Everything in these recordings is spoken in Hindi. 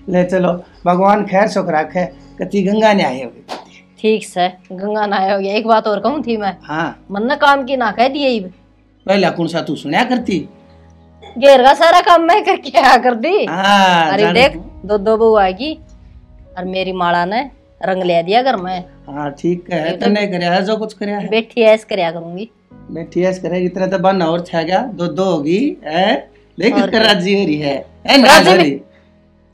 ले चलो, भगवान खैर सुख रखे। कति गंगा ने आए होगी। ठीक से गंगा नहाया हो गया। एक बात और कहूँ थी मैं, हाँ मन ने काम की ना कह दिए। पहला कौन सा तू सुना करती? घेर का सारा काम मैं करके आया कर दी। हाँ, अरे देख, दो बहू आएगी और मेरी माला ने रंग ले दिया घर में। हाँ ठीक है, तने करया है जो कुछ करया है। बैठी ऐस करया करूंगी। बैठी ऐस करेगी, इतना तो बन और छा गया, दो होगी है। लेकिन कर राजी हो रही है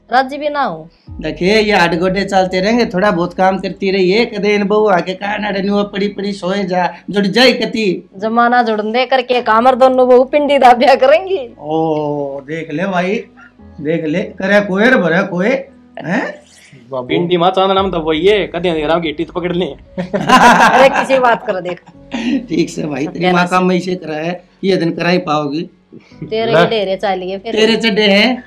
राजी भी ना हूँ। देखिए ये आठ गोडे चलते रहेंगे, थोड़ा बहुत काम करती रही है। कदे इन बहू आके कहा पड़ी पड़ी सोए जा, जुड़ जाए कति जमाना जुड़न दे करके कामर दोनों बहू पिंडी दाबिया करेंगी। ओ देख ले भाई, देख ले करे कोई भरे कोई है। पिंडी मां चांदा नाम तो वही है, कदे अंधेरा गेटी तो पकड़ ले। अरे किसी बात करो देख। ठीक से भाई, तेरी मां काम में से करा है, ये दिन करा ही पाओगी। तेरे के डेरे चाहिए फिर। तेरे चड्डे हैं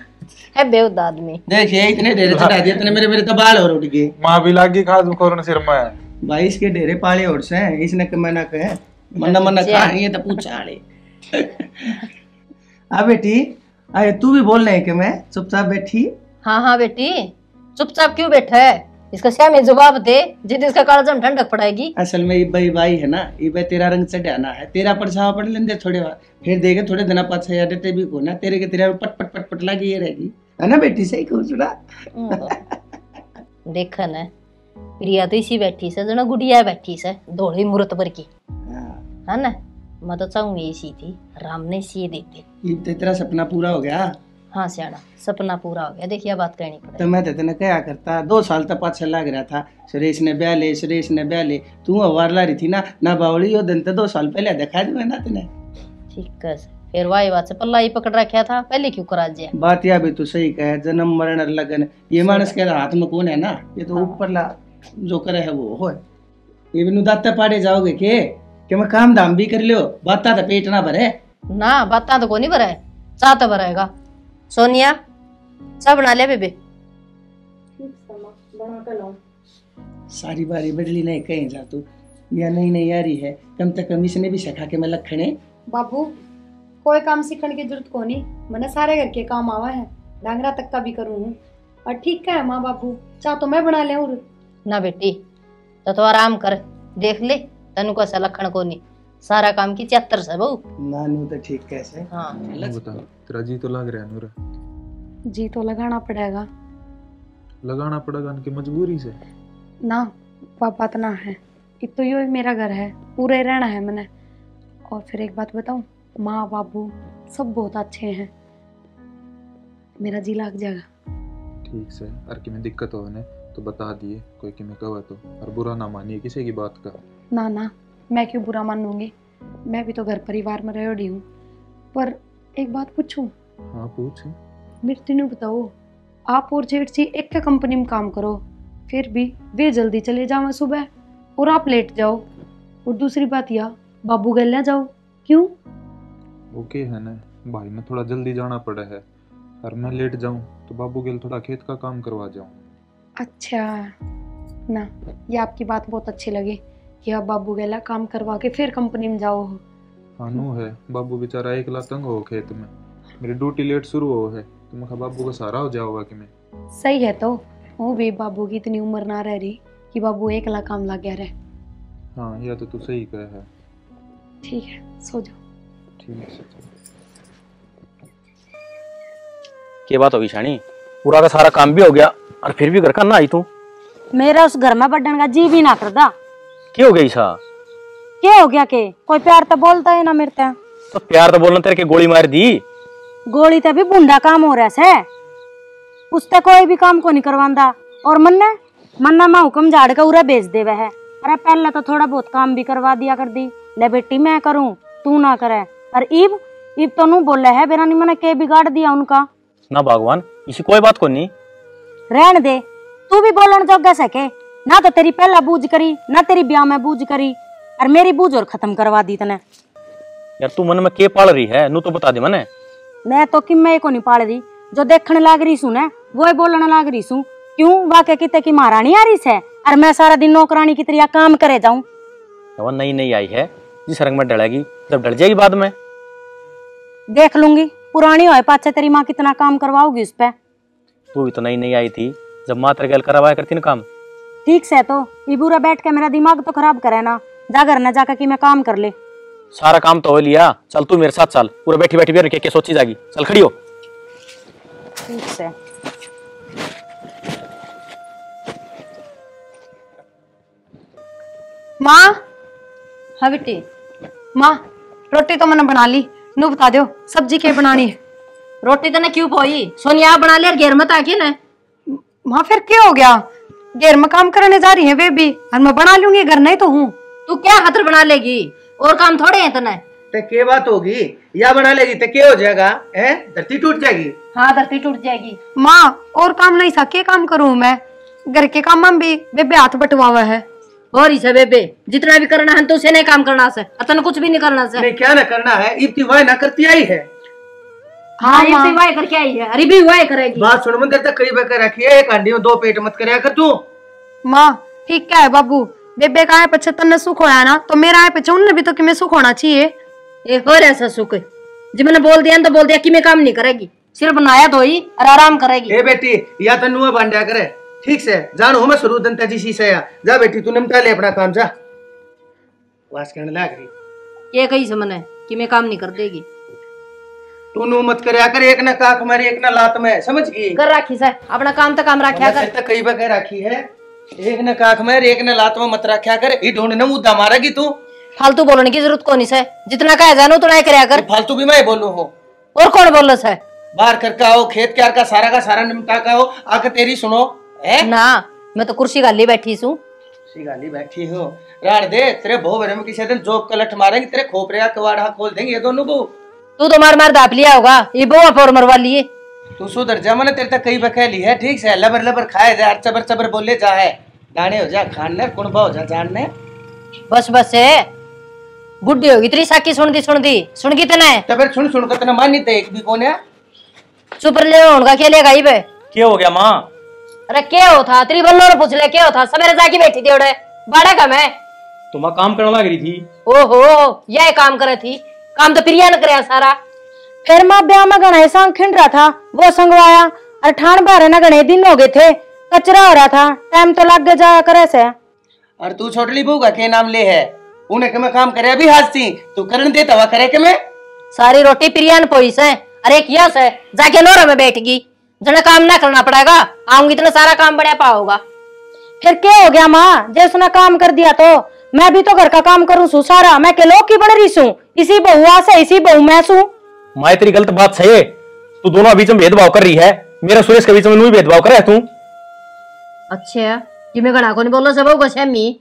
है बेउद आदमी। देखिए इतने डेरे चढ़ा दिए, इतने मेरे तो बाल और उठ गए। मां भी लागी खाद कोरोना सिर में। भाई इसके डेरे पाले और से इसने कमाना कहे मन खा ये तो पूछा ले। आ बेटी, अरे तू भी बोल रही कि मैं चुपचाप बैठी। हाँ बेटी, चुपचाप क्यों बैठा है? इसका क्या में जवाब दे, जिद इसका कालजम ठंडक पड़ेगी। असल में ये भाई है ना, ये तेरा रंग चढ़ाना है, तेरा परछावा पड़ लेंगे थोड़े बार, फिर देखे थोड़े दिन पाछे या डटे भी को ना तेरे के तेरा पट पट पट पट लगी ये रहेगी, है ना बेटी? सही कहूं सुना। देखा ना प्रिया तो इसी बैठी से जना गुड़िया बैठी से धोड़ी मूर्त पर की, है ना? मैं तो चाहूंगी इसी थी, राम ने सी देते। ये तेरा सपना पूरा हो गया। हाँ सियाड़ा, सपना पूरा हो गया। देखिए बात कहनी पड़ेगी। तो मैं तेने क्या करता, 2 साल तक पाछे लग रहा था, सुरेश ने ब्याह ले, तू अवार ला रही थी ना बावली यो दिन तो 2 साल पहले देखा दी ना तेने। ठीक है, फिर वाही बात से पल्ला ही पकड़ रखा था, पहले क्यों करा दिया? बात या भी तू सही कहे, जन्म मरण लगन ये मानस के हाथ में कौन है ना, ये तो ऊपर ला जो करे है वो हो। ये भी दाता पाड़े जाओगे के मैं काम धाम भी कर लियो, बाता तो पेट ना भरे ना, बाता तो को नहीं भरे, चाह तो भरेगा। सोनिया सब बना ले बेबे। सारी बारी बदली नहीं कहीं जा तू, या नहीं आ रही है, कम से कम इसने भी सिखा के मैं लखने। बाबू कोई काम सीखने की जरूरत को नहीं, मैंने सारे घर के काम आवा है, डांगरा तक का भी करूँ। और ठीक है माँ बाबू, चाह तो मैं बना ले। और ना बेटी तो आराम कर, देख ले तनु को लखन को नहीं, सारा काम की 74 से बहू। नानू तो ठीक कैसे। हाँ बता, तेरा जी तो लग रहा है नूर? जी तो लगाना पड़ेगा उनकी मजबूरी से ना, पापा तो ना है, एक तो यो मेरा घर है, पूरे रहना है मैंने। और फिर एक बात बताऊं, माँ बाबू सब बहुत अच्छे हैं, मेरा जी लग जाएगा। ठीक से, और कि में दिक्कत हो ने तो बता दिए, कोई कि में कहा तो, और बुरा ना मानिए किसी की बात का। ना मैं क्यों बुरा मानूंगी, मैं भी तो घर परिवार में रही हूँ। पर एक बात पूछूं? हाँ पूछ। मेरे तीनों बताओ, आप और जेठ जी एक कंपनी में काम करो, फिर भी वे जल्दी चले जाओ सुबह और आप लेट जाओ। और दूसरी बात यह, बाबू गल जाओ, क्यों? ओके है ना, भाई में थोड़ा जल्दी जाना पड़ा है, और मैं लेट जाऊं तो बाबू गेल थोड़ा खेत का काम करवा जाऊं। अच्छा ना, ये आपकी बात बहुत अच्छी लगी कि आप बाबू गेला काम करवा के फिर कंपनी में जाओ हो। हाँ नू है, बाबू बेचारा एकला तंग हो खेत में, मेरी ड्यूटी लेट शुरू हो है, तो मैं बाबू का सहारा हो जाओगा कि मैं। सही है, तो वो भी बाबू की इतनी उम्र ना रह रही कि बाबू एकला काम लग गया रहे। हाँ यह तो तू सही कह है। ठीक है, सो जाओ। ठीक है। क्या बात होगी शानी, पूरा का सारा काम भी हो गया और फिर भी घर का ना आई तू? मेरा उस घर में बढ़ने का जी भी ना करदा। क्या हो गई सा? क्या हो गया के? कोई प्यार तो बोलता है ना मेरे ते। तो प्यार तो बोलना, तेरे के गोली मार दी। गोली तो भी बुंडा काम हो रहा है, उससे कोई भी काम को नहीं करवांदा। और मन्ना माँ हुक्म झाड़ के उरा बेच देवे है। अरे पहले तो थोड़ा बहुत काम भी करवा दिया कर दी, ले बेटी मैं करूँ तू ना करे। और इब तो नू बोले है बेरानी मैंने के बिगाड़ दिया उनका। ना भगवान, इसी कोई बात को नहीं। रहन दे, तू भी बोलन जोगा सके ना, तो तेरी पहला बूझ करी ना तेरी ब्याह में बूझ करी, और मेरी बूझ और खत्म करवा दी तने। यार तू मन में के पाल रही है, नू तो बता दे मने। मैं तो कि मैं को नहीं पाल रही, जो देखने लाग रही सू ना वो बोलने लाग रही सू। क्यों वाके किते की महारानी आ रही है, और मैं सारा दिन नौकरानी की तरह काम करे जाऊं? नई आई है, जिस रंग में डलेगी जब डल जाएगी बाद में देख लूंगी। पुरानी होए पाछे तेरी माँ कितना काम करवाओगी उस पे। तू इतना ही नहीं आई थी जब माँ तेरे गैल करवाया करती ना काम। ठीक से तो ये बुरा बैठ के मेरा दिमाग तो खराब करे ना, जा घर न जाकर कि मैं काम कर ले। सारा काम तो हो लिया, चल तू मेरे साथ चल, पूरा बैठी बैठी भी के सोची जागी, चल खड़ी हो। ठीक से। माँ, हाँ बेटी। माँ रोटी तो मैंने बना ली, नू बता दो सब्जी क्या बनानी है। रोटी तो ना क्यों पोई, सोनिया बना ले, घेर मत आके ना। माँ फिर क्या हो गया, घेर में काम करने जा रही है बेबी, और मैं बना लूंगी, घर नहीं तो हूँ। तू क्या हाथ बना लेगी, और काम थोड़े हैं तना। ते के बात होगी, या बना लेगी ते के हो जाएगा, हैं? धरती टूट जाएगी। हाँ धरती टूट जाएगी। माँ और काम नहीं सा, क्या काम करूँ मैं, घर के काम में भी बेबे हाथ बटवा हुआ है। और इसे बेबे जितना भी करना है तो उसे नहीं काम करना से, अतन कुछ भी नहीं करना से। नहीं क्या ना करना है, इब्ती वाय ना करती आई है। हाँ ये भी वाय करके आई है, अरे भी वाय करेगी। बात सुन मंदिर तक कई बकर रखी है, एक हांडी में 2 पेट मत करया कर तू। माँ ठीक क्या है बाबू, बेबे का है 75 ने सुख होया ना, तो मेरा है 55 भी तो कि मैं सुख होना चाहिए। एक और ऐसा सुख है जी, मैंने बोल दिया तो बोल दिया कि मैं काम नहीं करेगी, सिर्फ बनाया तो ही और आराम करेगी। ए बेटी या तो नुआ बांधा करे, ठीक से जानो मैं शुरू दंता जी सी से जा बेटी तू निपटा ले अपना काम, जा। वास कहने लग रही ये कही समझ है कि मैं काम नहीं कर देगी। तू नु मत करया कर, एक ना काख मारी एक ना लात में, समझ गई। कर राखी से अपना काम तो काम रखा कर। तो कई बकर रखी है, एक ना काख में एक ना लात में मत रखा कर, ये ढूंढने मुद्दा मारेगी तू। फालतू बोलने की जरूरत कौन है, जितना कहा जानो उतना ही करया कर। फालतू भी मैं बोलू हो, और कौन बोल रहा है। बाहर करके आओ, खेत क्यार का सारा निपटा का हो, आके तेरी सुनो है ना। मैं तो कुर्सी गाली बैठी हूँ। गाली बैठी हो, राड़ दे तेरे भो भरे में किसी दिन जोक कलट मारेंगे, तेरे खोपरे का कवाड़ा खोल देंगे ये दोनों बहू। तू तो मार मार दाप लिया होगा, ये बउआ पर मरवा लिए। तू सुधर जा, मैंने तेरे तक कई बखेली है, ठीक से लबर लबर खाए जा, चबर चबर बोले जा है, दाने हो जा खाने, कुणबा हो जा जानने। बस बस है, बुढ़ी होगी तेरी साकी सुन दी तना है। तो फिर सुन कर तना मानी ते एक भी कौन है। चुप ले उनका क्या लेगा ही बे। क्या हो गया माँ? अरे क्या हो था, तेरी बल्लो ने पूछ ले क्या हो था, सवेरे जाके बैठी थी ओड़े बड़ा कम है। तुम काम करने लग रही थी। ओहो यह काम करे थी, काम तो प्रिया ने करे सारा। फिर माँ ब्याह में गणे संग खिंड रहा था, वो संगवाया, और ठाण बारे न गणे दिन हो गए थे, कचरा हो रहा था, टाइम तो लग जाया करे से। और तू छोटली बहू का क्या नाम ले है, उन्हें के मैं काम करे अभी हाजती, तू करने देता हुआ करे के मैं। सारी रोटी प्रिया ने पोई से, अरे किया से जाके नोरा में बैठ गई, जना काम ना करना पड़ेगा, आऊंगी इतना सारा काम बढ़िया पाओगा। फिर क्या हो गया माँ, जैसे उसने काम कर दिया तो मैं भी तो घर का काम करूँ सू सारा, मैं के लोग की बड़ रही सू, इसी बहुआ से इसी बहु मैं सू। माँ तेरी गलत बात सही है, तू दोनों बीच में भेदभाव कर रही है, मेरा सुरेश के बीच में नहीं भेदभाव कर रहा है तू। अच्छा कि मैं गणा को नहीं बोलो सब सहमी।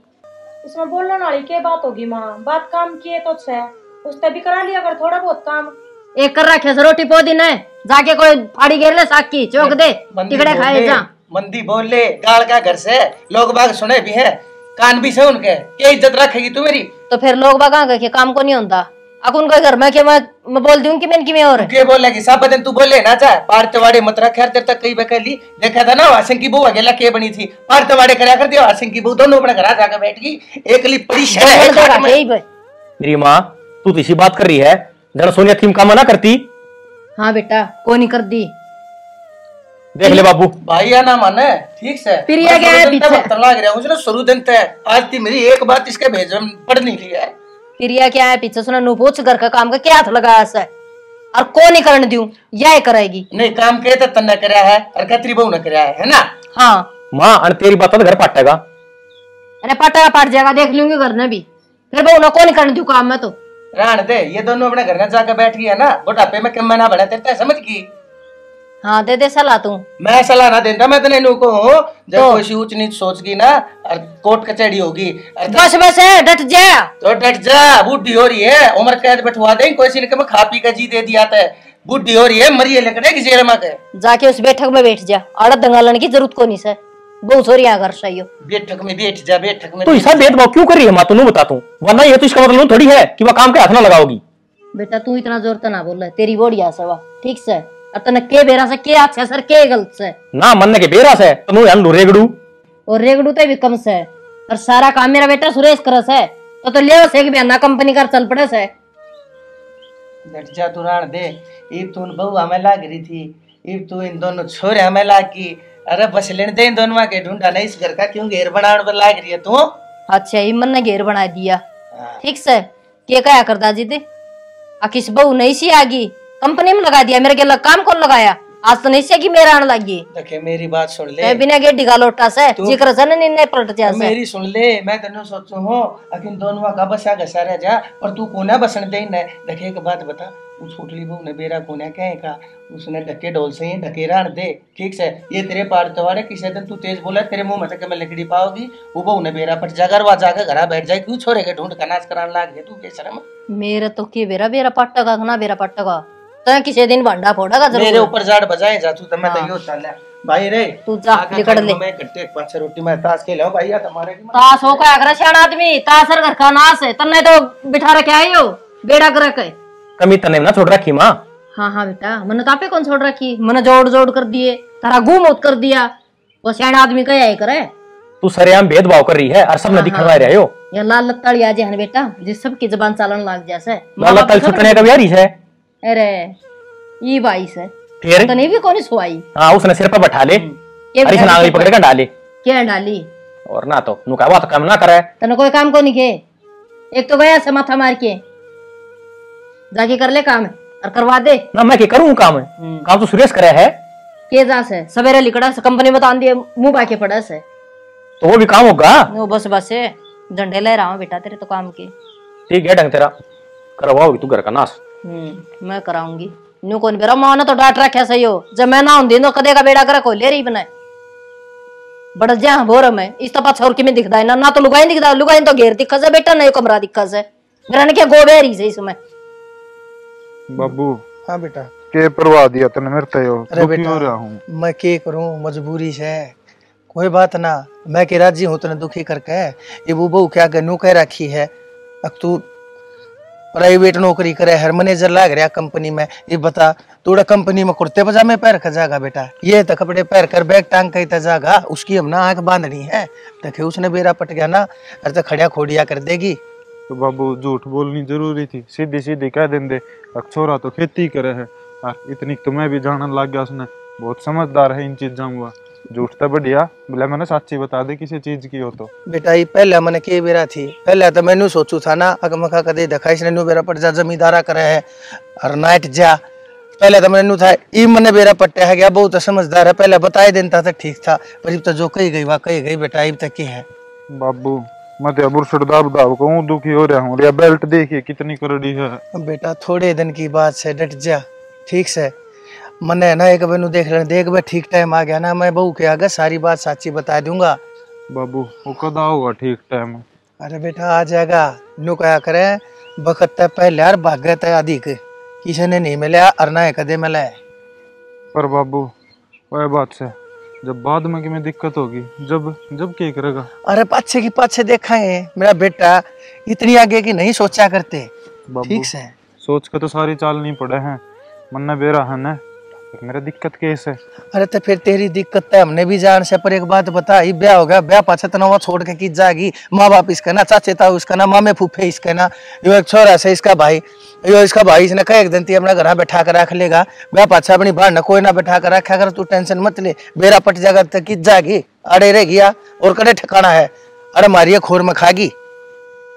उसमें बोलने वाली क्या बात होगी माँ, बात काम किए तो है, उसने भी करा लिया कर थोड़ा बहुत काम। एक कर रखे से रोटी पो दिन है, जाके कोई फाड़ी घेर ले साग की चौक दे, टिकड़े खाए जा। मंदी बोल ले गाल का घर से, लोग बाग सुने भी है, कान भी से उनके, क्या इज्जत रखेगी तू मेरी। तो फिर लोग बागा के काम को नहीं होता, अब उनका घर में क्या मैं बोल दूं कि मैं की में और के बोलेगी सब दिन तू बोले ना जा, पारतवाड़े मत रख यार, तेरे तक कई बकली देखा था ना, वासिंग की बहू अकेला के बनी थी, पारतवाड़े करया कर दिया, वासिंग की बहू दोनों अपने घर जाकर बैठ गई, एकली पड़ी शहर है। मेरी माँ तू तो इसी बात कर रही है, जरा सोनिया थीम काम ना करती। हाँ बेटा को नहीं कर दी, देख ले बाबू भाई या ना माने, ठीक से प्रिया क्या है पीछे लग रहा हूँ शुरू दिन तक, आज थी मेरी एक बात इसके भेज पढ़ नहीं लिया है। प्रिया क्या है पीछे सुना नु पूछ घर का काम का क्या हाथ लगाया से, और को नहीं करने दूं, यह करेगी। नहीं काम के तो तन्ना करया है, और कतरी बहू ने करया है ना। हाँ माँ अन तेरी बात तो घर पाटेगा। अरे पाटेगा पाट जाएगा, देख लूंगी घर ने भी, फिर बहू ना को नहीं करने दूं काम में तो। रान दे, ये दोनों अपने घर में जाकर बैठ गई है ना, बुढ़ापे में कम ना बना तेरे समझ गई। हाँ दे सलाह तू। मैं सलाह ना देता, मैं तो नहीं को हूँ, जब कोई ऊंच नीच सोच गई ना, और कोर्ट कचहरी होगी, बस बस है डट जा, तो डट जा, बूढ़ी हो रही है, उम्र कैद बैठवा देंगे, कोई सी ने खा पी का जी दे दिया था, बूढ़ी हो रही है, मरिए लकड़ेगी जेल में के। जाके उस बैठक में बैठ जा, आड़त दंगालन की जरूरत को नहीं सर, बहुत सोरी घर सही हो। बैठक में बैठ जा, बैठक में तो ऐसा भेदभाव क्यों कर रही है माँ, तू बता तू, वरना ये तो इसका मतलब थोड़ी है कि वह काम के हाथ ना लगाओगी। बेटा तू इतना जोर तो ना बोल रहा, तेरी बोड़िया सवा ठीक से, और तने के बेरा से के अच्छा सर के गलत से ना मन के बेरा से तनु यान रेगड़ू, और रेगड़ू तो भी कम से, और सारा काम मेरा बेटा सुरेश करस है, तो ले से कि ना कंपनी कर चल पड़े से। बैठ जा तू राण दे, ये तून बहू हमें लाग रही थी, इब तू इन दोनों छोरे हमें लागी, अरे बस लेने दे इन दोनों के ढूंढा नहीं, इस घर का क्यों घेर बनाने पर लाग रही है तू? अच्छा ही मन ने घेर बना दिया। ठीक से क्या कया कर दाजी दे आ किस बहू नहीं सी आगी कंपनी में लगा दिया, मेरे के लग काम कौन लगाया? आज तो नहीं सी कि मेरा आने लगी। देखे मेरी बात सुन ले, बिना गेडी का लोटा से जिक्र से नहीं पलट जा। मेरी सुन ले, मैं तेने सोचू हूँ अकिन दोनों का बसा घसा रह जा और तू कोना बसन दे न। देखे एक बात बता, उस छोटली बहू ने बेरा कोना कहे का उसने ढके ढोल से ही ढकेरा दे। ठीक से ये तेरे पार तवाड़े किसी दिन तू तेज बोला तेरे मुंह में तक मैं लकड़ी पाओगी, वो बहू ने बेरा पट जाकर वहां जाकर घर बैठ जाए, क्यों छोरे के ढूंढ का नाच कराने लाग गए तू बेशरम। मेरा तो के बेरा बेरा पट्टा का ना बेरा पट्टा का तो किसी दिन भंडा फोड़ेगा जरूर। मेरे ऊपर जाड़ बजाए जा तू, मैं तो यो चल भाई रे तू जा निकल ले। मैं कट्टे एक 5 रोटी मैं ताश खेल भाई या तुम्हारे की ताश हो का अगर सियाना आदमी तासर घर का नाश है तन्ने तो बिठा रखे आई हो बेड़ा कर के कमी तने ना छोड़ रखी मां। हाँ हाँ बेटा मैंने तापे कौन छोड़ रखी, मैंने जोड़ जोड़ कर दिए तारा गुम मौत कर दिया। वो सियाना आदमी कहे आई करे तू सरेआम भेदभाव कर रही है और सब न दिखवा रहे हो। या लाल लत्ताड़ी आ जाए बेटा जिस सबकी जबान चालन लाग जैसे लाल लत्ताड़ी छुटने का बिहारी है। अरे ये भाई से फिर तने भी कौन सुवाई। हाँ उसने सिर पर बैठा ले अरे नांगली पकड़ कर डाले क्या डाली और ना तो नुका बात काम ना करे तने कोई काम को नहीं के। एक तो गया से माथा मार के जाके कर ले काम और करवा दे ना। मैं क्या करूँ काम काम तो सुरेश करे है के जा से सवेरे लिकड़ा से कंपनी में तान दिए मुंह बाके पड़ा से तो वो भी काम होगा। वो बस बस झंडे ले रहा हूँ बेटा तेरे तो काम के। ठीक है ढंग तेरा करवाओगी तू घर का नाश। मैं कराऊंगी न्यू कौन बेरा मां ने तो डांट रखा सही हो जब मैं ना हूं तो कदे का बेड़ा कर को ले रही बनाए बड़ा जा बोर में इस तो पाछा और की में दिखदा है ना तो लुगाई दिखदा, लुगाई तो घेर दिखा से बेटा नहीं कमरा दिखा से मेरा ने क्या गोबेरी से इसमें। बाबू हाँ बेटा के परवा दिया तने मेरे ते हो। अरे बेटा हो रहा हूं मैं के करूं मजबूरी से, कोई बात ना मैं के राजी हूं तने दुखी करके। ये वो बहू क्या गन्नू कह रखी है अब तू प्राइवेट नौकरी करे हर मैनेजर लाग रहा कंपनी में, ये बता तोड़ा कंपनी में कुर्ते पजामे पैर खजागा बेटा, ये तो कपड़े पैर कर बैग टांग कहीं जागा उसकी हम ना आंख बांधनी है। देखे उसने बेरा पट गया ना अरे तो खड़िया खोड़िया कर देगी। तो बाबू झूठ बोलनी जरूरी थी, सीधी सीधी कह देंदे छोरा तो खेती करे है और इतनी तो मैं भी जानने लग गया उसने बहुत समझदार है इन चीजों हुआ। झूठ तो बढ़िया बोले मैंने सच्ची बता दे किसी चीज की हो तो। बेटा ये पहले मैंने के बेरा थी पहले तो मैंने सोचू था ना अगमका कदे देखा इसने नु बेरा पट जा जमींदारा करे है और नाइट जा पहले तो मैंने था ई मने बेरा पट्टे है गया बहुत समझदार है पहले बताए देता था ठीक था पर अब तो जो कही गई वा कही गई बेटा अब तक की है। बाबू मैं तो बुरसट दाब दाब कहूं दुखी हो रहा हूं रे बेल्ट देखिए कितनी करड़ी है। बेटा थोड़े दिन की बात से डट जा ठीक से मने ना एक बेनु देख लेने देख बे ठीक टाइम आ गया ना मैं बहू के आगे सारी बात साची बता दूंगा। बाबू वो कदा होगा ठीक टाइम? अरे बेटा आ जाएगा नु क्या करे बखत तक पहले यार भागे तय अधिक किसी ने नहीं मिला और ना कदे मिला है। पर बाबू वह बात से जब बाद में कि में दिक्कत होगी जब जब क्या करेगा? अरे पाछे की पाछे देखा है मेरा बेटा इतनी आगे की नहीं सोचा करते ठीक से सोच के तो सारी चाल नहीं पड़े हैं मन बेरा है ना मेरा दिक्कत कैसे? अरे तो फिर तेरी दिक्कत है हमने भी जान से पर एक बात बता ये ब्याह हो गया ब्याह पाछे तनाव छोड़ के की जाएगी माँ बाप इसका ना चाचे ताऊ इसका ना मामे फूफे इसका ना यो एक छोरा से इसका भाई यो इसका भाई इसने कह एक दिन ती अपना घर बैठा कर रख लेगा ब्याह पाछा अपनी बाहर न कोई ना बैठा कर रखा कर तू टेंशन मत ले बेरा पट जाएगा तो की जाएगी अड़े रह गया और कड़े ठिकाना है अरे मारिए खोर में खागी।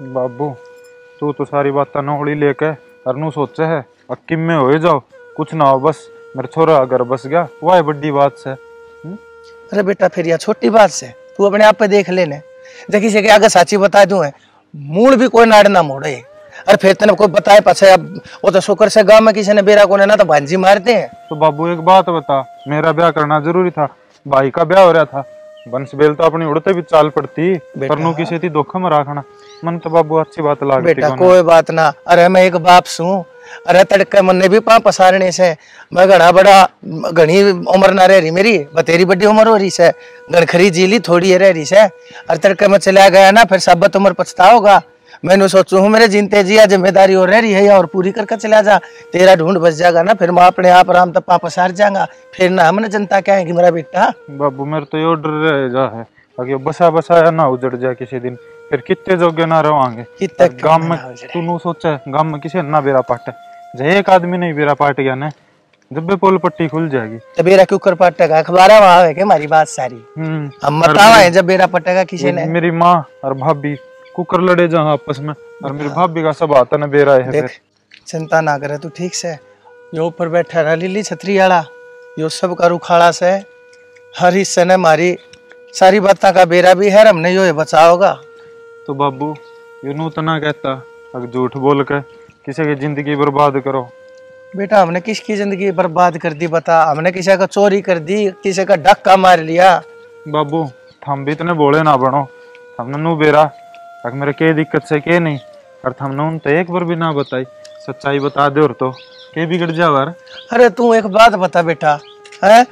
बाबू तू तो सारी बात नौड़ी लेके अरनू सोचे है अक्कीम में हो जाओ कुछ ना हो बस मेरा छोरा अगर बस गया वह बड़ी बात से। अरे बेटा फिर यह छोटी बात से तू अपने आप पे देख लेने देखी से अगर साची बता दूं है मूल भी कोई नाड़ ना मोड़े अरे फिर तेने कोई बताए पाछे अब वो तो शुक्र से गांव में किसी ने बेरा को ना तो भांजी मारते हैं। तो बाबू एक बात बता मेरा ब्याह करना जरूरी था भाई का ब्याह हो रहा था बंस बेल तो अपनी उड़ते भी चाल पड़ती परनू किसी थी धोखा में रखना मन तो बाबू अच्छी बात लग बेटा कोई बात ना अरे मैं एक बाप सू अरे तड़के मन ने भी पा पसारने से मैं घना बड़ा घनी उम्र ना रह रही मेरी बतेरी बड़ी उम्र हो रही से गणखरी जीली थोड़ी है रह रही से अरे तड़के मैं चला गया ना फिर सबत उम्र पछताओगा मैंने सोचू हूँ मेरे जिनते जिया जिम्मेदारी और रह रही है और पूरी करके चला जा तेरा ढूंढ बच जाएगा ना फिर मैं अपने आप आराम तक पापा सार जाऊंगा फिर ना हमने जनता क्या है कि मेरा बेटा। बाबू मेरे तो ये डर रह जा है अगर बसा बसाया ना उजड़ जाए किसी दिन फिर कितने जोगे ना रहोगे गांव में तू नू सोचा गांव में किसी ना बेरा पाटे जे एक आदमी नहीं बेरा पाट गया ना जब भी पोल पट्टी खुल जाएगी। तो बेरा क्यों कर पटेगा? अखबार वहां है क्या हमारी बात सारी? हम बतावा है जब बेरा पटेगा किसी ने? मेरी माँ और भाभी कुकर लड़े जहाँ आपस में, और मेरी भाभी का सब आता ना बेरा है। देख चिंता ना करे तू, ठीक से यो ऊपर बैठा रहा लीली छतरी वाला, यो सब का रुखाड़ा से हर हिस्से ने मारी सारी बातों का बेरा भी है, हमने यो बचा होगा। तो बाबू ये नूतना कहता अगर झूठ बोल के किसी की जिंदगी बर्बाद करो। बेटा हमने किसकी जिंदगी बर्बाद कर दी बता? हमने किसी का चोरी कर दी, किसी का धक्का मार लिया? बाबू थम भी इतने बोले ना बनो, हमने नू बेरा अगर मेरे के दिक्कत से के नहीं, और हमने उन तो एक बार भी ना बताई, सच्चाई बता दे और तो के बिगड़ जावा। अरे तू एक बात बता बेटा, है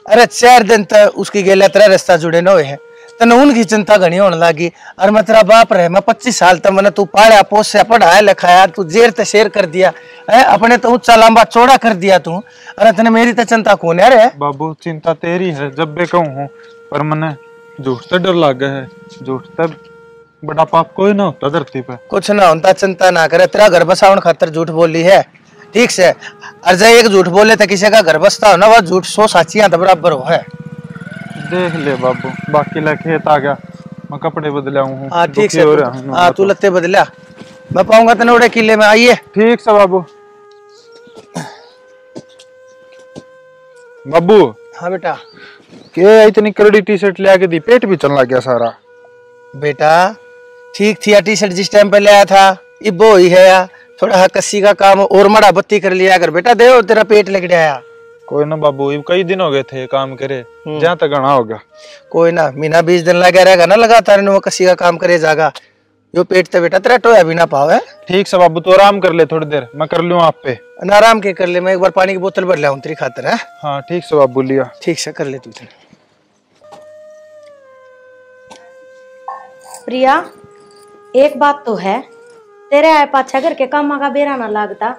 अरे 4 दिन तक उसकी गेला तेरा रास्ता जुड़े न हुए हैं, तने उनकी चिंता घनी होने लगी। और मैं तेरा बाप रहे, मैं 25 साल तक मैंने तू पाड़ा पोसा पढ़ाया लिखाया, तू जेर ते शेर कर दिया है, अपने तो ऊंचा लंबा चौड़ा कर दिया तू। अरे तने मेरी तो चिंता कौन है? रे बाबू चिंता तेरी है जब भी कहूँ हूँ, पर मैंने झूठ से डर लग गया है। झूठ से बड़ा पाप कोई ना होता धरती पे। कुछ ना होता, चिंता ना करे, तेरा घर बसावन खातर झूठ बोली है, ठीक से। और जब एक झूठ बोले तो किसी का घर बसता हो ना, वह झूठ 100 साचियां तो बराबर हो है। देख ले बाबू बाकी ला खेत आ गया, मैं कपड़े बदला हूँ। हाँ ठीक से, हाँ तू लत्ते बदला, मैं पाऊंगा तने उड़े किले में। आइए ठीक से बाबू। बाबू हाँ बेटा। के इतनी करड़ी टी शर्ट ले आके दी, पेट भी चलने लग गया सारा। बेटा ठीक थी टी शर्ट जिस टाइम पे ले आया था, इबो ही है या थोड़ा कस्सी का काम और मड़ा बत्ती कर लिया कर बेटा, दे और तेरा पेट लग गया। कोई ना बाबू कई दिन हो गए थे काम करे, जहाँ तक गणा होगा। कोई ना महीना 20 दिन लगा रहेगा ना लगातार वो कस्सी का काम करे जागा, यो पेट तो बेटा तेरा टोया भी ना पावे। ठीक से बाबू तो आराम कर ले थोड़ी देर, मैं कर लूँ आप पे। आराम के कर ले, मैं एक बार पानी की बोतल भर लाऊं तेरी खातर है। हाँ ठीक से बाबू लिया। ठीक से कर ले तू। प्रिया एक बात तो है, तेरे आए पाछा घर के कामा का बेरा ना लगता।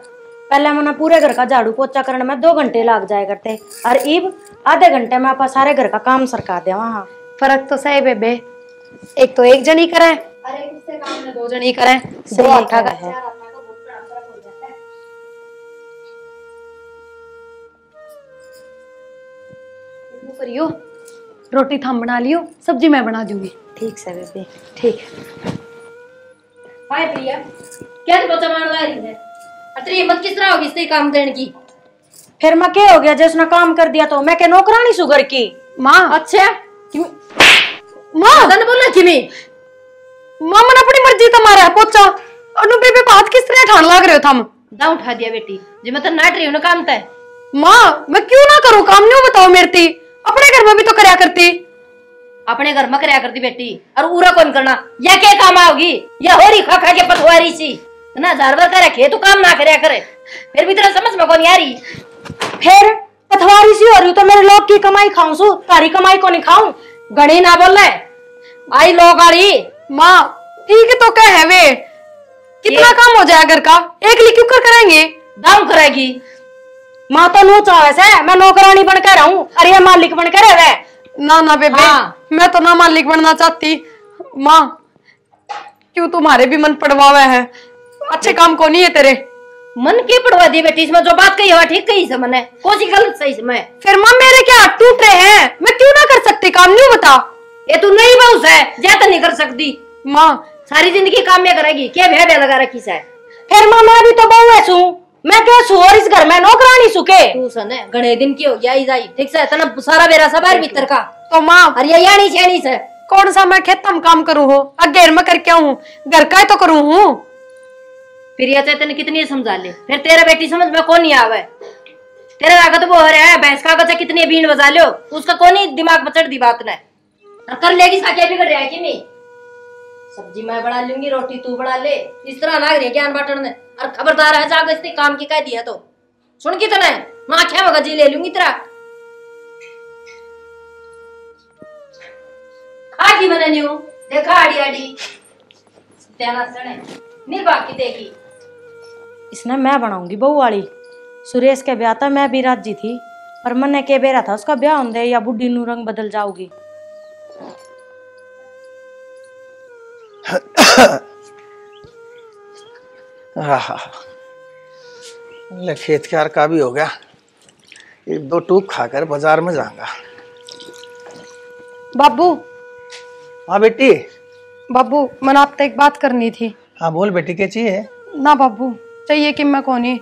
पहले मैंने पूरे घर का झाड़ू पोछा करने में 2 घंटे लग जाए करते, और इब आधे घंटे में आप सारे घर का काम सरका दे। वहाँ फर्क तो सही बेबे, एक तो एक जनी करे, अरे किससे काम में 2 जनी करे। सही है। करियो रोटी थम बना लियो, सब्जी मैं बना दूंगी। ठीक से बेबे, ठीक। हाय प्रिया, क्या तू बच्चा मार ला रही है? तेरी हिम्मत किस तरह होगी इससे काम करने की? फिर मैं क्या हो गया जिसने काम कर दिया तो मैं क्या नौकरानी सुगर की? माँ अच्छा माँ ने बोला कि मैं माँ मन अपनी मर्जी तुम्हारे पोचा अनु बेबे बात किस तरह ठान लाग रहे हो थम? दाव उठा दिया बेटी जी, मैं तो नाट रही हूँ ना काम तय। माँ मैं क्यों ना करूँ काम, नहीं बताओ मेरे ती, अपने घर में भी तो करया करती। अपने घर में करया करती बेटी, और उरा कौन करना? या क्या काम आओगी? या हो रही खा खा के पथवारी सी ना, जानवर का रखे तू काम ना करया करे, फिर भी तेरा समझ में कौन यारी? फिर पथवारी सी हो रही तो मेरे लोग की कमाई खाऊं सु, तारी कमाई को नहीं खाऊं? गणी ना बोल रहे आई लोग आड़ी। माँ ठीक है तो क्या है वे, कितना काम हो जाएगा घर का, एक क्यों कर करेंगे? दाम करेगी माँ तो नू चाहे से मैं नौकरानी बनकर रहूं, अरे मालिक बनकर रहे। ना ना बेबे हाँ। मैं तो ना मालिक बनना चाहती। माँ क्यों तुम्हारे भी मन पड़वावे है, अच्छे काम को नहीं है तेरे मन के पड़वा दी बेटी, इसमें जो बात कही है ठीक कही से मैंने, कौन सी गलत सही से मैं? फिर माँ मेरे क्या हाथ टूट रहे हैं, मैं क्यों ना कर सकती काम, नहीं बता? ये तू नहीं बहु है ज्यादा नहीं कर सकती। माँ सारी जिंदगी काम में करेगी, क्या भैया लगा रखी से? फिर माँ मैं भी तो बहू है सू, मैं क्या सू और इस घर में नौकरानी सुके? तू सने घणे दिन की हो गया आई ठीक से, तना सारा बेरा सबार भीतर का तो माँ अरे यानी छेनी से कौन सा मैं खेत में काम करूँ हो, अगेर में करके हूँ, घर का तो करूँ हूँ। फिर ये तेने कितनी समझा ले, फिर तेरा बेटी समझ में कौन नहीं आवे? तेरे लागत वो है भैंस का बच्चा कितनी बीन बजा लो, उसका कौन ही दिमाग में चढ़ दी बात ने, कर लेगी साकिया बिगड़ रहा है कि नहीं? सब्जी मैं बना लूंगी, रोटी तू बना ले, इस तरह नाग रही ज्ञान बांटने ने। और खबरदार है जाग इसने काम की कह दिया तो सुन की तने मैं आख्या में गजी ले लूंगी तेरा। खा की मैंने न्यू देखा आड़ी आड़ी सत्याना सने निर्वाह की देखी। इसने मैं बनाऊंगी बहू वाली। सुरेश के ब्याह था मैं भी राजी थी, पर मन के बेरा था उसका ब्याह होंदे या बुढ़ी नू रंग बदल जाऊगी। ले खेत कार का भी हो गया, एक दो टूक खाकर बाजार में जाऊंगा। बाबू हाँ बेटी। बाबू मैंने आपसे एक बात करनी थी। हाँ बोल बेटी, क्या चाहिए? ना बाबू चाहिए कि मैं कौन ही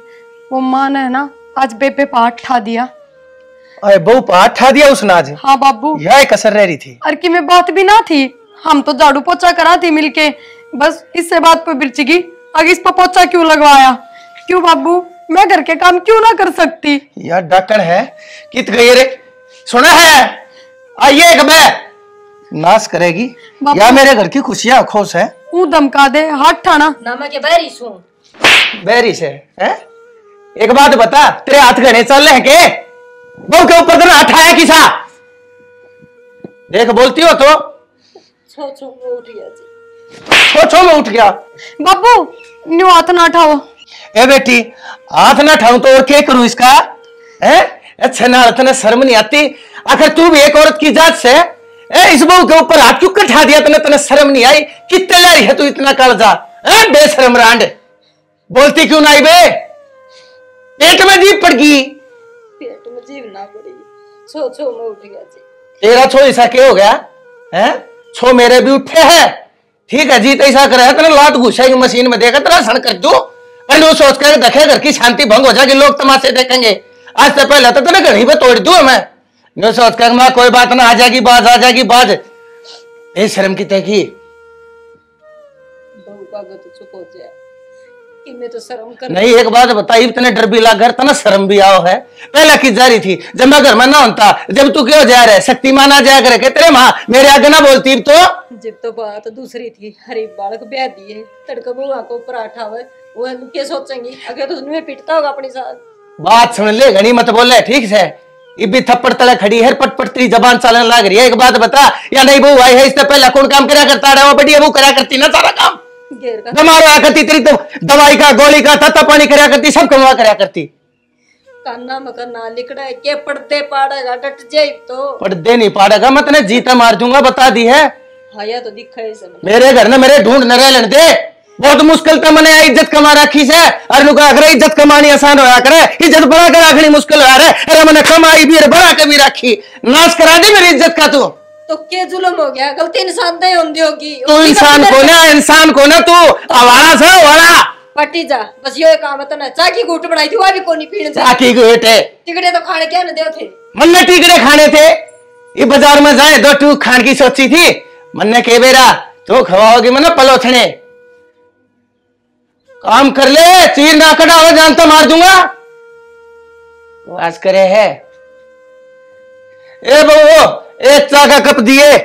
वो माँ ने ना आज बेबे पाठ ठा दिया। अरे बहू पाठ ठा दिया उसने आज? हाँ बाबू। यह कसर रह रही थी। अरे कि मैं बात भी ना थी, हम तो झाड़ू पोछा करा थी मिलके, बस इससे बात पे बिरचगी आगे इस पर पोछा क्यों लगवाया? क्यों बाबू मैं घर के काम क्यों ना कर सकती? यार डाकण है कित गई रे, सुना है? आइए एक मैं नाश करेगी या मेरे घर की खुशियां खुश है? तू धमका दे हाथ ठाना ना मैं के बैरी सू बैरी से है? एक बात बता, तेरे हाथ घने चल रहे हैं के? बहू के ऊपर तो हाथ आया किसा? देख बोलती हो तो छो में उठ गया जी। छो में उठ गया। बाबू न्यू हाथ ना उठाओ। ए बेटी हाथ ना उठाऊं तो और क्या करूं इसका? है अच्छा ना तने शर्म नहीं आती? आखिर तू भी एक औरत की जात से इस बहू के ऊपर हाथ क्यों उठा दिया? तने शर्म नहीं आई? कितने लाई है तू इतना कालजा? बेशरम रांड, बोलती क्यों नहीं बे? पेट में जीभ पड़ गई। पेट में जीभ ना पड़ी, छो में उठ गया जी। तेरा छो ऐसा क्या हो गया है? छो मेरे भी उठे है, ठीक है जीत ऐसा करे तेरे लात घुसाएगी मशीन में, देखा तेरा सण कर दू। अरे सोच कर देखे घर की शांति भंग हो जाएगी, लोग तमाशे देखेंगे। आज से पहले तो तेरे घर ही पे तोड़ दूं मैं। नो सोच कर मैं कोई बात ना, आ जाएगी बाज, आ जाएगी बाज। ए शर्म की तय की बहू का तो चुप हो जाए कि मैं तो शर्म कर नहीं। एक बात बता, इतने डर भी लगा तना शर्म भी आओ है? पहला की जा रही थी जब मैं घर में ना होता, जब तू क्यों जा रहे? शक्तिमान आ जाया करे तेरे माँ मेरे आगे ना बोलती तो? जब तो बात दूसरी थी, हरीफ बालक ब्याह दिए तड़का बुआ को पराठा हुआ, वो क्या सोचेंगी? अगर तो उसमें पिटता होगा अपनी साथ। बात सुन ले, घनी मत बोल रहे ठीक से। इबी थप्पड़ तले खड़ी है, पटपट तेरी जबान चलने लग रही है। एक बात बता, या नहीं बहू आई है इससे पहले कौन काम करा करता रहा? वो बढ़िया बहू करा करती ना सारा काम, दमारा करती तेरी तो दवाई का गोली का तत्ता पानी करा करती, सब कमा करा करती। कान्ना मकन्ना लिखड़ा है के पढ़ते पाड़ेगा डट जाए तो पढ़ते नहीं पाड़ेगा, मैं तेने जीता मार दूंगा बता दी है। हाया तो दिखा है सब मेरे घर न मेरे ढूंढ न रह दे, बहुत मुश्किल तो मैंने इज्जत कमा रखी से। अरे अगर इज्जत कमानी आसान होया करे, इज्जत बड़ा कर रखनी मुश्किल हो रहा है। अरे मैंने कमाई भी बड़ा के भी रखी, नाश करा दी मेरी इज्जत का तू। तो क्या जुल्म हो गया? गलती इंसान दे होंदी होगी। तू इंसान को ना, इंसान को ना, तू आवारा सा आवारा पट्टी जा बस यो काम है ना। चाकी घूट बनाई थी वो भी कोनी पीने जा। चाकी घूट है टिकड़े तो खाने क्या न दे थे? मन्ने टिकड़े खाने थे, ये बाजार में जाए दो टूक खान की सोची थी। मन्ने के बेरा तो खवाओगी मना पलोथने, काम कर ले, चीर ना कटाओ जानता मार दूंगा। वास करे है। ए बहू एक चाय का कप दिए।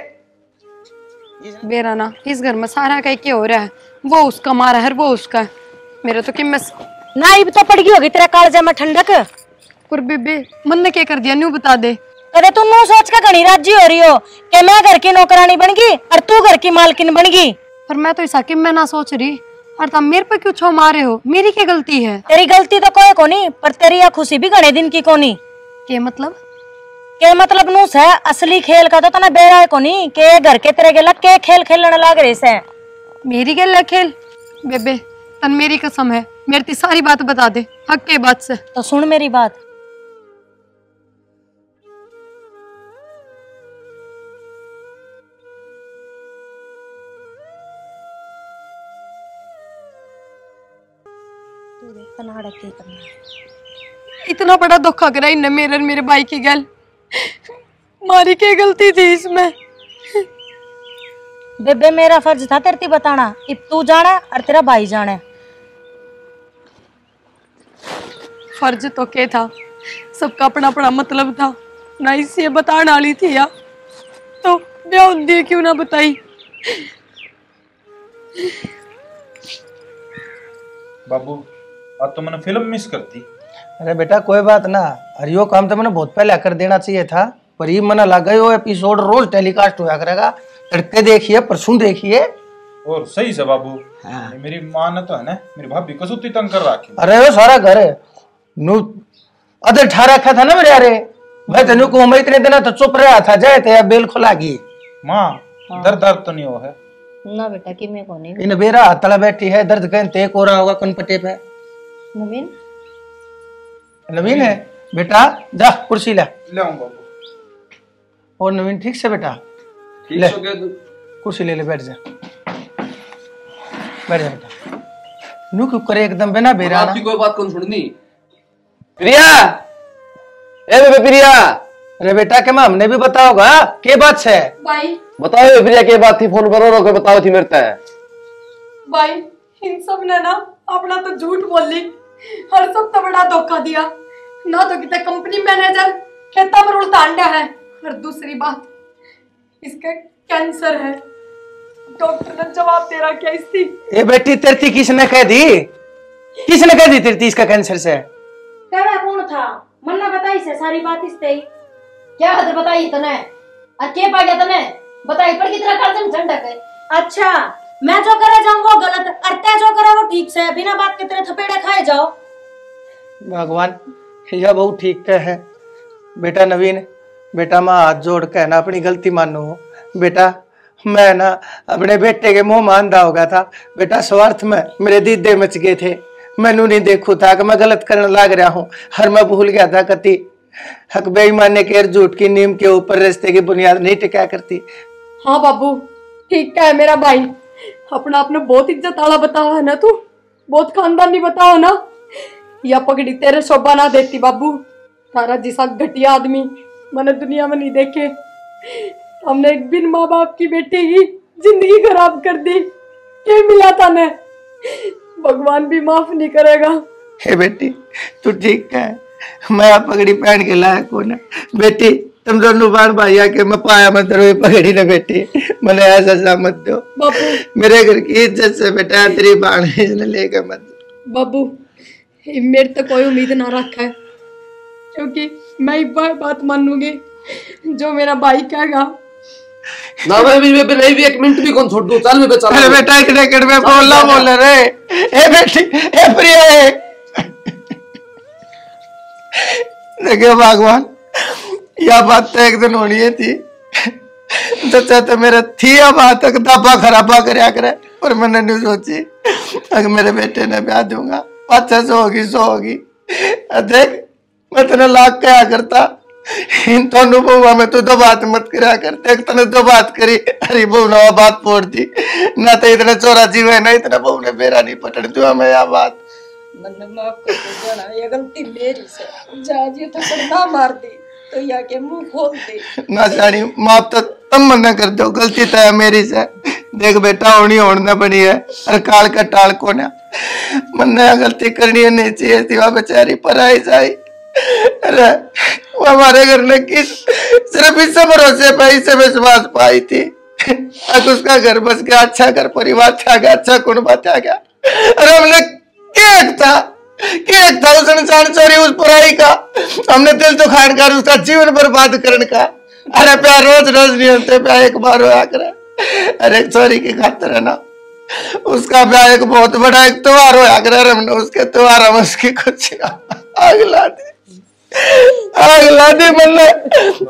बेरा ना इस घर में सारा कहीं क्या हो रहा है? वो उसका मारा है, वो उसका। मेरे तो कि मैं नाइब तो पड़ गई होगी तेरा कालजा में ठंडक। पर बेबे मन ने क्या कर दिया न्यू बता दे। अरे तू नू सोच का घनी राजी हो रही हो कि मैं घर की नौकरानी बन गई और तू घर की मालकिन बन गई। पर मैं तो ऐसा कि मैं ना सोच रही। और तुम मेरे पे क्यों छो मारे हो? मेरी क्या गलती है? तेरी गलती तो कोई कोनी, पर तेरी यह खुशी भी घने दिन की कोनी। के मतलब? के मतलब नूस है असली खेल का तो तना बेरा है कोनी के घर के तेरे गेला के खेल खेलने लग रहे से। मेरी गेला खेल? बेबे तन मेरी कसम है, मेरी ती सारी बात बता दे हक के बात से। तो सुन मेरी बात, इतना बड़ा धोखा करा इनने मेरे और मेरे भाई की गल। मारी क्या गलती थी इसमें? बेबे मेरा फर्ज था तेरे बताना, अब तू जाना और तेरा भाई जाना। फर्ज तो क्या था, सबका अपना अपना मतलब था ना। इसे बताने वाली थी या तो ब्याह दिए क्यों ना बताई? बाबू आज तो मैंने फिल्म मिस करती। अरे बेटा कोई बात ना, अरे यो काम तो मैंने बहुत पहले कर देना चाहिए था, पर ये मना लगा यो एपिसोड रोज टेलीकास्ट होया करेगा। तड़के देखिए परसों देखिए। और सही से बाबू। हाँ। मेरी माँ ने तो है ना मेरी भाभी को सुती तंग कर रखी। अरे वो सारा घर है नू अदर ठा रखा था ना मेरे। अरे भाई तेनू को मैं इतने दिन तो चुप रहा था, जाए थे बेल खुला गई। माँ दर्द दर्द तो नहीं हो है ना बेटा कि मैं कोनी इन बेरा तला बैठी है, दर्द कहीं तेक हो रहा होगा कन पटे पे। नवीन नवीन है बेटा जा कुर्सी ला। ले आऊं बाबू। और नवीन ठीक से बेटा ठीक ले हो गया तू? कुर्सी ले ले बैठ जा बेटा। नू क्यों करे एकदम बिना बेरा आपकी कोई बात कौन सुननी? प्रिया, ए बेबे प्रिया। अरे बेटा के मैं हमने भी बताओगा के बात है भाई बताओ प्रिया के बात थी, फोन करो रो के बताओ थी मेरे तय। भाई इन सब ने ना अपना तो झूठ बोल ली और सब तो बड़ा धोखा दिया ना। तो कितने कंपनी मैनेजर खेता पर उल्टा अंडा है और दूसरी बात इसका कैंसर है। डॉक्टर ने जवाब दे रखा है इसकी। ए बेटी तेरी किसने कह दी? किसने कह दी तेरी इसका कैंसर से? तेरा कौन था? मन्ना बताई से सारी बात इसते ही। क्या हद बताई तने? के पा गया तने? बताई पर कितना काल झंडक है। अच्छा मैं जो करे जाऊं वो गलत, और ते जो करे वो ठीक से, बिना बात के तेरे थपेड़े खाए जाओ। भगवान यह बहुत ठीक है बेटा। नवीन बेटा मैं हाथ जोड़ के ना अपनी गलती मानो बेटा। मैं ना अपने बेटे के मुंह में अंधा हो गया था बेटा। स्वार्थ में मेरे दीदे मच गए थे। मैनू नहीं देखू था कि मैं गलत करने लग रहा हूँ। हर मैं भूल गया था कति हक बेईमानी के झूठ की नीम के ऊपर रिश्ते की बुनियाद नहीं टिका करती। हाँ बाबू ठीक है मेरा भाई। अपना आपने बहुत इज्जत वाला बताया है ना तू, बहुत खानदानी बताओ ना। या पगड़ी तेरे शोभा ना देती बाबू। तारा जिसा घटिया आदमी मैंने दुनिया में नहीं देखे। हमने एक बिन माँ बाप की बेटी की जिंदगी खराब कर दी। क्या मिला था ने? भगवान भी माफ नहीं करेगा। हे बेटी तू ठीक है। मैं आप पगड़ी पहन के लायक हूँ ना बेटी। तुम दोनों बाण भाइया के मैं पाया मत रहो पगड़ी ना बेटी। मैंने ऐसा सा मत दो बाबू। मेरे घर की इज्जत से बेटा तेरी बाण इसने लेकर मत। बाबू मेरे तो कोई उम्मीद ना रखा है क्योंकि मैं एक बात मानूंगी जो मेरा भाई कहेगा। ना मैं भी नहीं भी एक मिनट भी कौन छोड़ दूं। चल मैं चल। अरे बेटा एक सेकंड में बोल रे। ए बेटी ए प्रिया देखिए भगवान यह बात तो एक दिन होनी थी। तो मेरा थी अब बात तक दाबा खराबा करया करे और मैंने नहीं सोची अगर मेरे बेटे ने ब्याह दूंगा अच्छा सो होगी। देख मैं तेने लाख कहा करता इन दोनों बहुआ में तू दो बात मत करा कर। देख तने दो बात करी अरे बहू ने बात फोड़ दी ना। तो इतना चोरा जीव है ना इतना बहू ने बेरा नहीं पटन तू हमें यह बात। मैंने माफ कर दो जाना, ये गलती मेरी से। जाज ये थप्पड़ ना मार दी तो या के मुंह खोल दे ना जानी माफ तो तुम मना कर दो गलती तो है मेरी से। देख बेटा होनी होना बनी है और काल का टाल को ना मन्ने गलती करनी नहीं चाहिए थी। वह बेचारी पर आई जाई। अरे वो हमारे घर ने किस सिर्फ इससे भरोसे पे इससे विश्वास पाई थी। अब उसका घर बस गया अच्छा घर परिवार था गया अच्छा कुनबा था गया। अरे हमने क्या था उस इंसान चोरी उस बुराई का। हमने दिल तो खान कर उसका जीवन बर्बाद करने का। अरे प्यार रोज रोज नहीं होते प्यार एक बार होया करे। अरे चोरी की खातिर है ना उसका ब्याह एक बहुत बड़ा एक त्योहार होया करे। हमने उसके त्योहार में उसकी कुछ आग ला दी मल्ले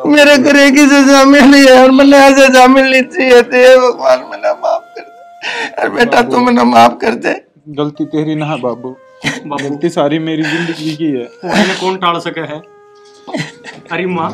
मेरे करे की सजा मिली है और मल्ले ऐसे सजा मिलनी चाहिए थी। भगवान मैंने माफ कर दे। अरे बेटा तू मैंने माफ कर दे। गलती तेरी ना है बाबू, गलती सारी मेरी जिंदगी की है। मैंने कौन टाल सके है? अरे माँ